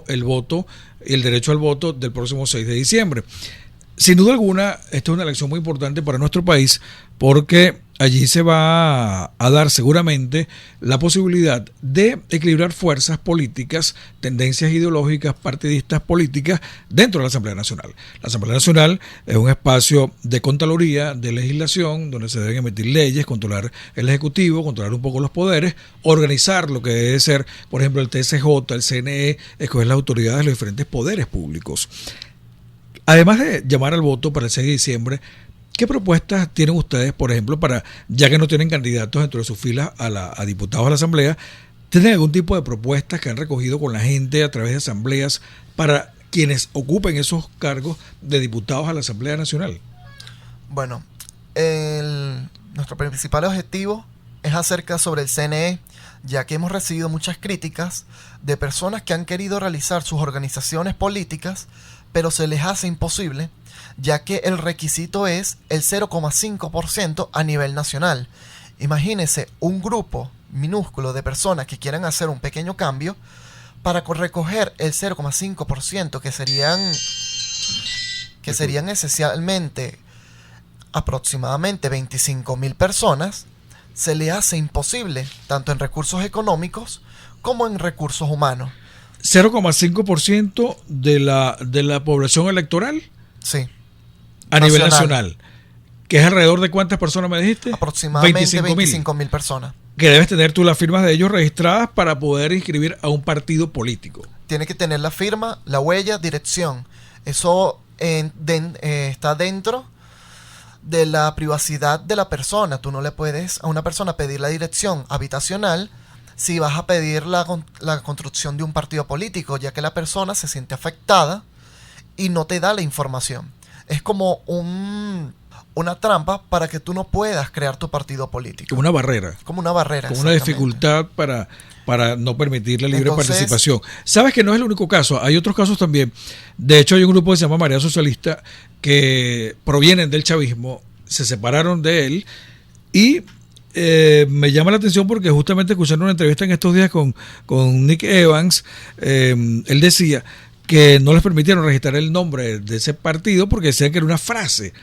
el voto y el derecho al voto del próximo 6 de diciembre. Sin duda alguna, esta es una elección muy importante para nuestro país porque allí se va a dar seguramente la posibilidad de equilibrar fuerzas políticas, tendencias ideológicas, partidistas políticas dentro de la Asamblea Nacional. La Asamblea Nacional es un espacio de contraloría, de legislación, donde se deben emitir leyes, controlar el Ejecutivo, controlar un poco los poderes, organizar lo que debe ser, por ejemplo, el TSJ, el CNE, escoger las autoridades de los diferentes poderes públicos. Además de llamar al voto para el 6 de diciembre, ¿qué propuestas tienen ustedes, por ejemplo, para, ya que no tienen candidatos dentro de sus filas a diputados de la Asamblea, tienen algún tipo de propuestas que han recogido con la gente a través de asambleas para quienes ocupen esos cargos de diputados a la Asamblea Nacional? Bueno, nuestro principal objetivo es acerca sobre el CNE, ya que hemos recibido muchas críticas de personas que han querido realizar sus organizaciones políticas, pero se les hace imposible, ya que el requisito es el 0,5% a nivel nacional. Imagínense un grupo minúsculo de personas que quieran hacer un pequeño cambio para recoger el 0,5%, que serían esencialmente aproximadamente 25.000 personas, se le hace imposible, tanto en recursos económicos como en recursos humanos. 0,5% de la población electoral. Sí. A nivel nacional. ¿Que es alrededor de cuántas personas me dijiste? Aproximadamente 25.000 personas. Que debes tener tú las firmas de ellos registradas para poder inscribir a un partido político. Tiene que tener la firma, la huella, dirección. Eso está dentro de la privacidad de la persona. Tú no le puedes a una persona pedir la dirección habitacional si vas a pedir la construcción de un partido político, ya que la persona se siente afectada y no te da la información. Es como una trampa para que tú no puedas crear tu partido político. Como una barrera. Como una barrera. Como una dificultad para no permitir la libre participación. Sabes que no es el único caso, hay otros casos también. De hecho, hay un grupo que se llama Marea Socialista que provienen del chavismo, se separaron de él y me llama la atención porque justamente escuchando una entrevista en estos días con Nick Evans, él decía que no les permitieron registrar el nombre de ese partido porque decían que era una frase,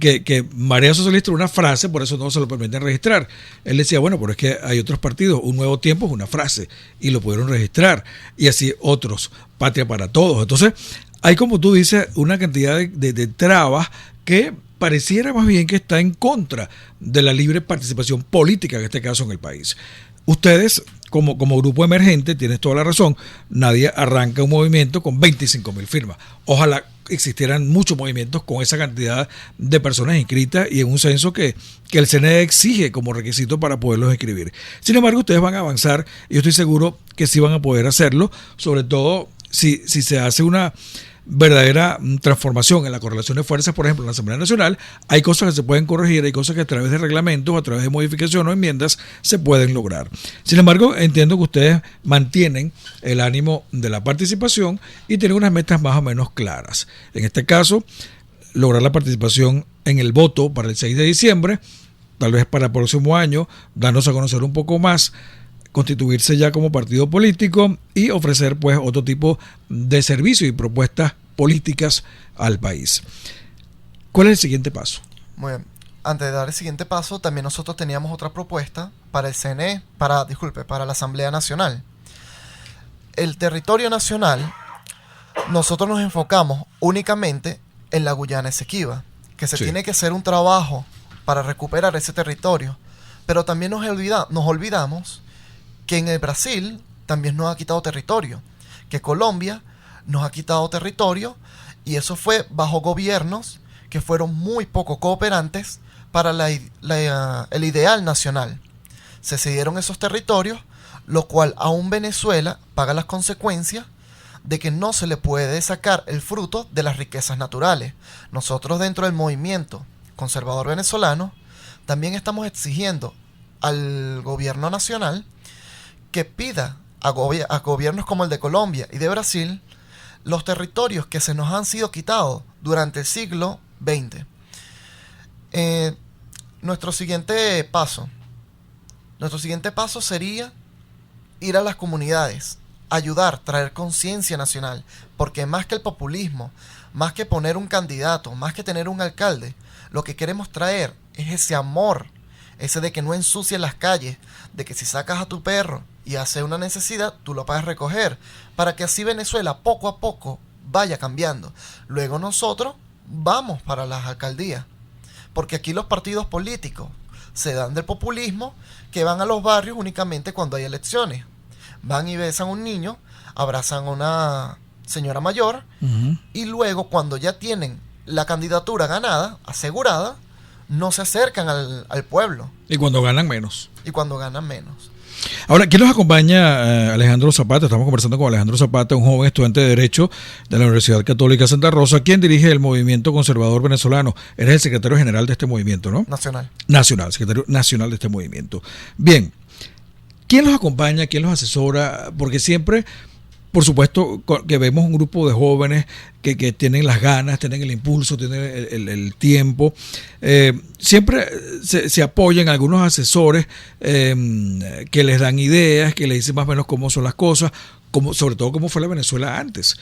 que Marea Socialista era una frase, por eso no se lo permiten registrar. Él decía, bueno, pero es que hay otros partidos, Un Nuevo Tiempo es una frase, y lo pudieron registrar, y así otros, Patria para Todos. Entonces, hay, como tú dices, una cantidad de trabas que pareciera más bien que está en contra de la libre participación política, en este caso en el país. Ustedes, como grupo emergente, tienes toda la razón, nadie arranca un movimiento con 25.000 firmas. Ojalá existieran muchos movimientos con esa cantidad de personas inscritas y en un censo que el CNE exige como requisito para poderlos inscribir. Sin embargo, ustedes van a avanzar y yo estoy seguro que sí van a poder hacerlo, sobre todo si se hace una verdadera transformación en la correlación de fuerzas, por ejemplo, en la Asamblea Nacional. Hay cosas que se pueden corregir, hay cosas que a través de reglamentos, a través de modificaciones o enmiendas se pueden lograr. Sin embargo, entiendo que ustedes mantienen el ánimo de la participación y tienen unas metas más o menos claras. En este caso, lograr la participación en el voto para el 6 de diciembre, tal vez para el próximo año, darnos a conocer un poco más, constituirse ya como partido político y ofrecer pues otro tipo de servicios y propuestas políticas al país. ¿Cuál es el siguiente paso? Muy bien. Antes de dar el siguiente paso, también nosotros teníamos otra propuesta para el CNE, para la Asamblea Nacional. El territorio nacional, nosotros nos enfocamos únicamente en la Guyana Esequiba, que se tiene que hacer un trabajo para recuperar ese territorio, pero también nos olvidamos que en el Brasil también nos ha quitado territorio, que Colombia nos ha quitado territorio, y eso fue bajo gobiernos que fueron muy poco cooperantes para el ideal nacional. Se cedieron esos territorios, lo cual aún Venezuela paga las consecuencias de que no se le puede sacar el fruto de las riquezas naturales. Nosotros, dentro del movimiento conservador venezolano, también estamos exigiendo al gobierno nacional que pida a gobiernos como el de Colombia y de Brasil los territorios que se nos han sido quitados durante el siglo XX. Nuestro siguiente paso sería ir a las comunidades, ayudar, traer conciencia nacional, porque más que el populismo, más que poner un candidato, más que tener un alcalde, lo que queremos traer es ese amor, ese de que no ensucies las calles, de que si sacas a tu perro y hace una necesidad, tú lo puedes recoger, para que así Venezuela poco a poco vaya cambiando. Luego nosotros vamos para las alcaldías, porque aquí los partidos políticos se dan del populismo, que van a los barrios únicamente cuando hay elecciones. Van y besan a un niño, abrazan a una señora mayor, y luego cuando ya tienen la candidatura ganada, asegurada, no se acercan al pueblo. Y cuando ganan menos. Ahora, ¿quién nos acompaña? Alejandro Zapata. Estamos conversando con Alejandro Zapata, un joven estudiante de Derecho de la Universidad Católica Santa Rosa, quien dirige el Movimiento Conservador Venezolano. Eres el secretario general de este movimiento, ¿no? Nacional, secretario nacional de este movimiento. Bien, ¿quién los acompaña? ¿Quién los asesora? Porque siempre, por supuesto, que vemos un grupo de jóvenes que tienen las ganas, tienen el impulso, tienen el tiempo. Siempre se apoyan algunos asesores que les dan ideas, que les dicen más o menos cómo son las cosas, sobre todo cómo fue la Venezuela antes.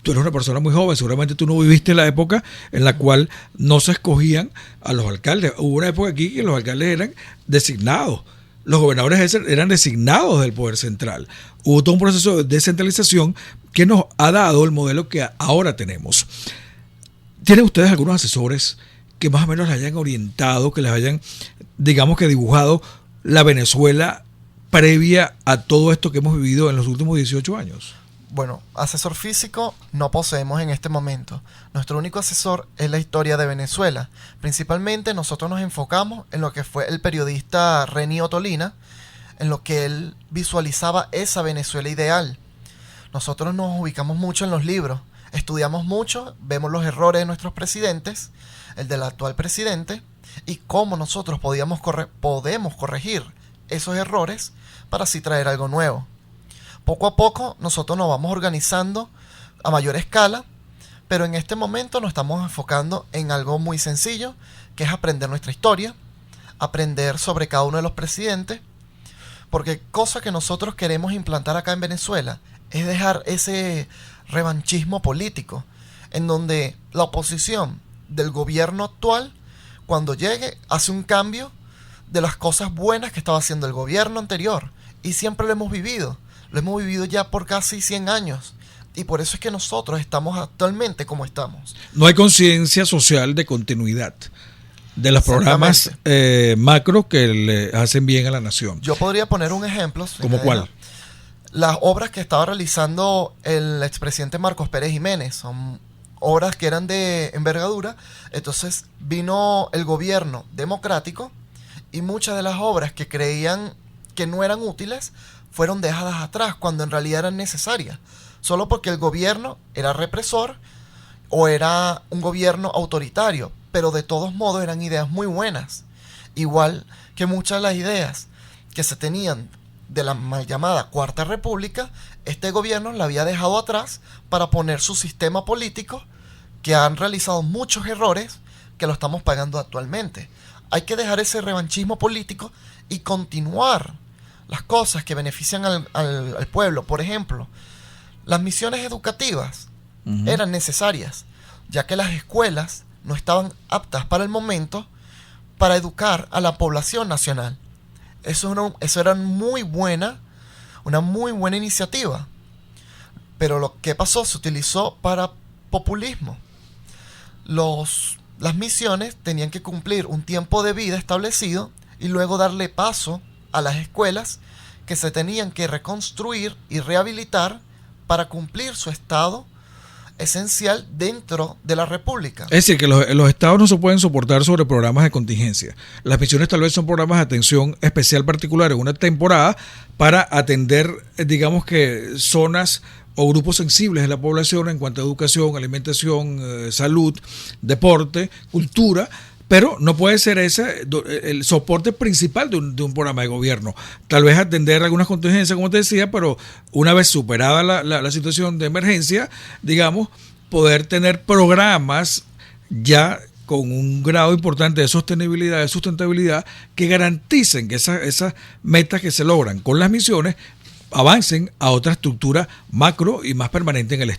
Tú eres una persona muy joven, seguramente tú no viviste la época en la cual no se escogían a los alcaldes. Hubo una época aquí que los alcaldes eran designados. Los gobernadores eran designados del poder central. Hubo todo un proceso de descentralización que nos ha dado el modelo que ahora tenemos. ¿Tienen ustedes algunos asesores que más o menos les hayan orientado, que les hayan, digamos que dibujado la Venezuela previa a todo esto que hemos vivido en los últimos 18 años? Bueno, asesor físico no poseemos en este momento. Nuestro único asesor es la historia de Venezuela. Principalmente nosotros nos enfocamos en lo que fue el periodista Reni Ottolina, en lo que él visualizaba esa Venezuela ideal. Nosotros nos ubicamos mucho en los libros, estudiamos mucho, vemos los errores de nuestros presidentes, el del actual presidente, y cómo nosotros podemos corregir esos errores para así traer algo nuevo. Poco a poco nosotros nos vamos organizando a mayor escala, pero en este momento nos estamos enfocando en algo muy sencillo, que es aprender nuestra historia, aprender sobre cada uno de los presidentes, porque cosa que nosotros queremos implantar acá en Venezuela es dejar ese revanchismo político, en donde la oposición del gobierno actual, cuando llegue, hace un cambio de las cosas buenas que estaba haciendo el gobierno anterior, y siempre lo hemos vivido ya por casi 100 años, y por eso es que nosotros estamos actualmente como estamos. No hay conciencia social de continuidad de los programas macro que le hacen bien a la nación. Yo podría poner un ejemplo. ¿Cómo cuál? Las obras que estaba realizando el expresidente Marcos Pérez Jiménez son obras que eran de envergadura. Entonces vino el gobierno democrático y muchas de las obras que creían que no eran útiles fueron dejadas atrás cuando en realidad eran necesarias, solo porque el gobierno era represor o era un gobierno autoritario, pero de todos modos eran ideas muy buenas, igual que muchas de las ideas que se tenían de la mal llamada Cuarta República. Este gobierno la había dejado atrás para poner su sistema político, que han realizado muchos errores que lo estamos pagando actualmente. Hay que dejar ese revanchismo político y continuar las cosas que benefician al pueblo. Por ejemplo, las misiones educativas eran necesarias, ya que las escuelas no estaban aptas para el momento para educar a la población nacional. Eso era una muy buena iniciativa. Pero lo que pasó, se utilizó para populismo. Las misiones tenían que cumplir un tiempo de vida establecido y luego darle paso a las escuelas que se tenían que reconstruir y rehabilitar para cumplir su estado esencial dentro de la República. Es decir, que los estados no se pueden soportar sobre programas de contingencia. Las misiones tal vez son programas de atención especial particular en una temporada para atender, digamos que zonas o grupos sensibles de la población en cuanto a educación, alimentación, salud, deporte, cultura, pero no puede ser ese el soporte principal de un programa de gobierno. Tal vez atender algunas contingencias, como te decía, pero una vez superada la situación de emergencia, digamos, poder tener programas ya con un grado importante de sostenibilidad, de sustentabilidad, que garanticen que esas metas que se logran con las misiones avancen a otra estructura macro y más permanente en el Estado.